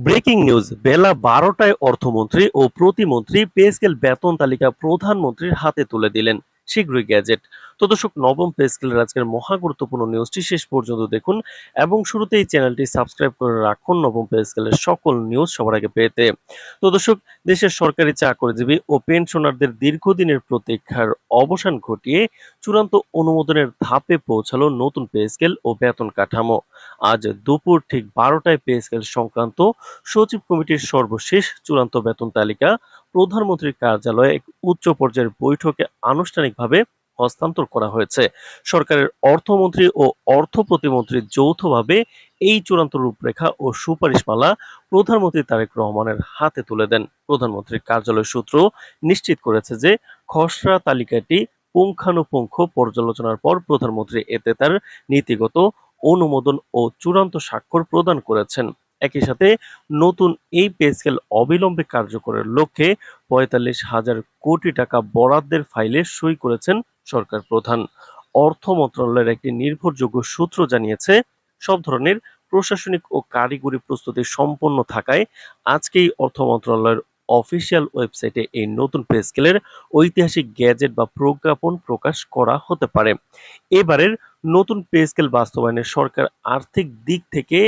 Breaking news বেলা ১২টায় অর্থমন্ত্রী ও প্রতিমন্ত্রী pay scale বেতন তালিকা প্রধানমন্ত্রীর হাতে তুলে দিলেন শীঘ্রই গ্যাজেট। তো দর্শক, নবম পে স্কেলের আজকের মহা গুরুত্বপূর্ণ নিউজটি শেষ পর্যন্ত দেখুন এবং শুরুতেই চ্যানেলটি সাবস্ক্রাইব করে রাখুন নবম পে স্কেলের সকল নিউজ সবার আগে পেতে। তো দর্শক, দেশের সরকারি চাকরিজীবী ও পেনশনারদের দীর্ঘদিনের প্রতীক্ষার অবসান ঘটিয়ে চূড়ান্ত অনুমোদনের ধাপে পৌঁছালো নতুন পে স্কেল ও বেতন কাঠামো। আজ দুপুর ঠিক ১২টায় পে স্কেল সংক্রান্ত সচিব কমিটির সর্বশেষ চূড়ান্ত বেতন তালিকা প্রধানমন্ত্রীর কার্যালয়ে এক উচ্চ পর্যায়ের বৈঠকে আনুষ্ঠানিকভাবে হস্তান্তর করা হয়েছে। সরকারের অর্থমন্ত্রী ও অর্থ প্রতিমন্ত্রী যৌথভাবে এই চূড়ান্ত রূপরেখা ও সুপারিশমালা প্রধানমন্ত্রী তারেক রহমানের হাতে তুলে দেন। প্রধানমন্ত্রীর কার্যালয় সূত্র নিশ্চিত করেছে যে খসড়া তালিকাটি পুঙ্খানুপুঙ্খ পর্যালোচনার পর প্রধানমন্ত্রী এতে তার নীতিগত অনুমোদন ও চূড়ান্ত স্বাক্ষর প্রদান করেছেন। একই সাথে নতুন এই পে স্কেল অবিলম্বে কার্যকরের লক্ষ্যে ৪৫,০০০ কোটি টাকা বরাদ্দের ফাইলে সই করেছেন সরকার প্রধান। অর্থ মন্ত্রণালয়ের একটি নির্ভরযোগ্য সূত্র জানিয়েছে, সব ধরনের প্রশাসনিক ও কারিগরি প্রস্তুতি সম্পন্ন থাকায় আজকেই অর্থ মন্ত্রণালয়ের অফিসিয়াল ওয়েবসাইটে এই নতুন পে স্কেলের ঐতিহাসিক গ্যাজেট বা প্রজ্ঞাপন প্রকাশ করা হতে পারে। এবারের নতুন পে স্কেল বাস্তবায়নে সরকার আর্থিক দিক থেকে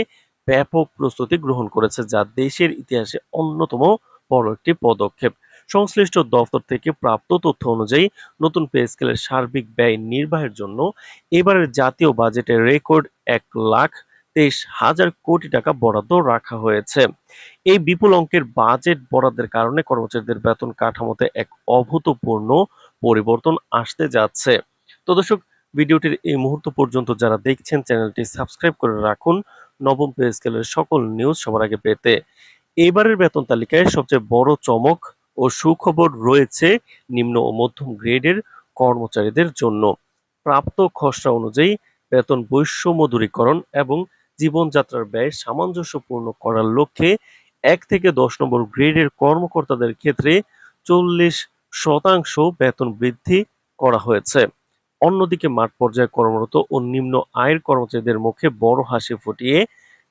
ব্যাপক প্রস্তুতি গ্রহণ করেছে, যা দেশের ইতিহাসে অন্যতম বড় একটি পদক্ষেপ। সংশ্লিষ্ট দফতর থেকে প্রাপ্ত তথ্য অনুযায়ী নতুন পে স্কেলের সার্বিক ব্যয় নির্বাহের জন্য এবারের জাতীয় বাজেটে রেকর্ড ১,২৩,০০০ কোটি টাকা বরাদ্দ রাখা হয়েছে। এই বিপুল অঙ্কের বাজেট বরাদ্দের কারণে কর্মচারীদের বেতন কাঠামোতে এক অভূতপূর্ণ পরিবর্তন আসতে যাচ্ছে। তো দর্শক, ভিডিওটির এই মুহূর্ত পর্যন্ত যারা দেখছেন চ্যানেলটি সাবস্ক্রাইব করে রাখুন নবম পে স্কেলের সকল নিউজ সবার আগে পেতে। এবারের বেতন তালিকায় সবচেয়ে বড় চমক ও সুখবর রয়েছে নিম্ন ও মধ্যম গ্রেডের কর্মচারীদের জন্য। প্রাপ্ত খসড়া অনুযায়ী বেতন বৈষম্য দূরীকরণ এবং জীবনযাত্রার ব্যয় সামঞ্জস্যপূর্ণ করার লক্ষ্যে ১ থেকে ১০ নম্বর গ্রেডের কর্মকর্তাদের ক্ষেত্রে ৪০% বেতন বৃদ্ধি করা হয়েছে। অন্যদিকে মাঠ পর্যায়ে কর্মরত ও নিম্ন আয়ের কর্মচারীদের মুখে বড় হাসি ফুটিয়ে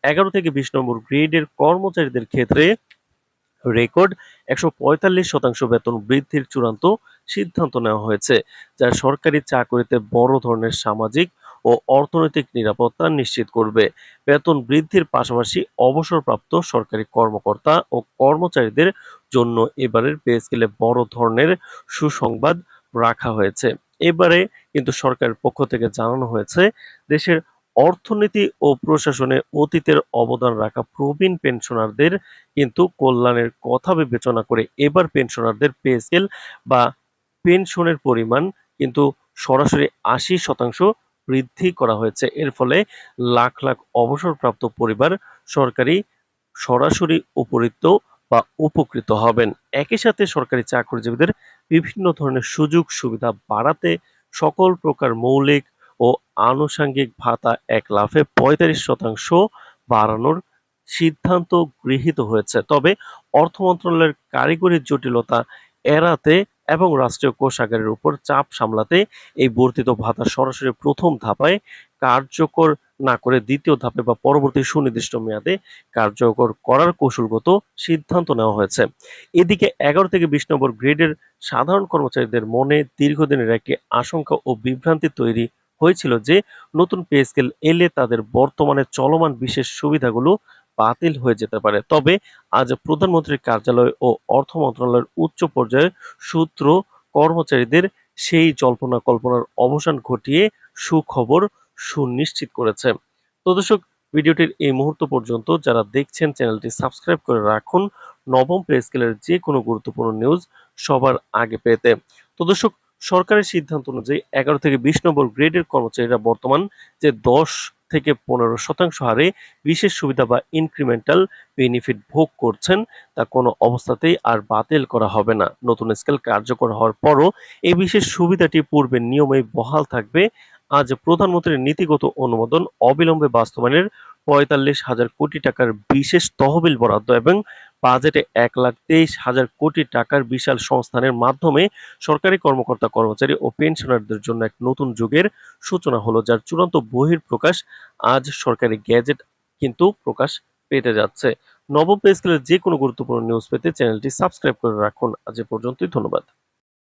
১১ থেকে ২০ নম্বর গ্রেডের কর্মচারীদের ক্ষেত্রে রেকর্ড ১৪৫% বেতন বৃদ্ধির চূড়ান্ত সিদ্ধান্ত নেওয়া হয়েছে, যা সরকারি চাকরিতে বড় ধরনের সামাজিক ও অর্থনৈতিক নিরাপত্তা নিশ্চিত করবে। বেতন বৃদ্ধির পাশাপাশি অবসরপ্রাপ্ত সরকারি কর্মকর্তা ও কর্মচারীদের জন্য এবারের পে স্কেলে বড় ধরনের সুসংবাদ রাখা হয়েছে। এবারে কিন্তু সরকারের পক্ষ থেকে জানানো হয়েছে, দেশের অর্থনীতি ও প্রশাসনে অতীতের অবদান রাখা প্রবীণ পেনশনারদের কিন্তু কল্যাণের কথা বিবেচনা করে এবার পেনশনারদের পে স্কেল বা পেনশনের পরিমাণ কিন্তু সরাসরি ৮০% বৃদ্ধি করা হয়েছে। এর ফলে লাখ লাখ অবসরপ্রাপ্ত পরিবার সরকারি সরাসরি উপকৃত বা উপকৃত হবেন। একই সাথে সরকারি চাকরিজীবীদের বিভিন্ন ধরনের সুযোগ সুবিধা বাড়াতে সকল প্রকার মৌলিক ও আনুষঙ্গিক ভাতা এক লাফে ৩৫% বাড়ানোর সিদ্ধান্ত গৃহীত হয়েছে। তবে অর্থ মন্ত্রণালয়ের কারিগরি জটিলতা এড়াতে এবং রাষ্ট্রীয় কোষাগারের উপর চাপ সামলাতে এই বর্ধিত ভাতা সরাসরি প্রথম ধাপে কার্যকর না করে দ্বিতীয় ধাপে বা পরবর্তী সুনির্দিষ্ট মেয়াদে কার্যকর করার কৌশলগত সিদ্ধান্ত নেওয়া হয়েছে। এদিকে ১১ থেকে ২০ নম্বর গ্রেডের সাধারণ কর্মচারীদের মনে দীর্ঘদিনের একটি আশঙ্কা ও বিভ্রান্তি তৈরি হয়েছিল যে নতুন পে স্কেল এলে তাদের বর্তমানে চলমান বিশেষ সুবিধাগুলো বাতিল হয়ে যেতে পারে। তবে আজ প্রধানমন্ত্রীর কার্যালয় ও অর্থ মন্ত্রণালয়ের উচ্চ পর্যায়ের সূত্র কর্মচারীদের সেই জল্পনা কল্পনার অবসান ঘটিয়ে সুখবর সুনিশ্চিত করেছে। তো দর্শক, ভিডিওটির এই মুহূর্ত পর্যন্ত যারা দেখছেন চ্যানেলটি সাবস্ক্রাইব করে রাখুন নবম পে স্কেলের যে কোনো গুরুত্বপূর্ণ নিউজ সবার আগে পেতে। তো দর্শক, সরকারের সিদ্ধান্ত অনুযায়ী ১১ থেকে ২০ নম্বর গ্রেডের কর্মচারীরা বর্তমান যে ১০ থেকে ১৫% হারে বিশেষ সুবিধা বা ইনক্রিমেন্টাল বেনিফিট ভোগ করছেন, তা কোনো অবস্থাতেই আর বাতিল করা হবে না। নতুন স্কেল কার্যকর হওয়ার পরও এই বিশেষ সুবিধাটি পূর্বের নিয়মেই বহাল থাকবে। আজ প্রধানমন্ত্রীর নীতিগত অনুমোদন অবিলম্বে বাস্তবায়নের ৪৫,০০০ কোটি টাকার বিশেষ তহবিল বরাদ্দ এবং বাজেটে ১,২৩,০০০ কোটি টাকার বিশাল সংস্থানের মাধ্যমে সরকারি কর্মকর্তা কর্মচারী ও পেনশনারদের জন্য এক নতুন যুগের সূচনা হলো, যার চূড়ান্ত বহিঃপ্রকাশ আজ সরকারি গ্যাজেট কিন্তু প্রকাশ পেতে যাচ্ছে। নবম পে স্কেলের যে কোনো গুরুত্বপূর্ণ নিউজ পেতে চ্যানেলটি সাবস্ক্রাইব করে রাখুন। আজ এ পর্যন্তই, ধন্যবাদ।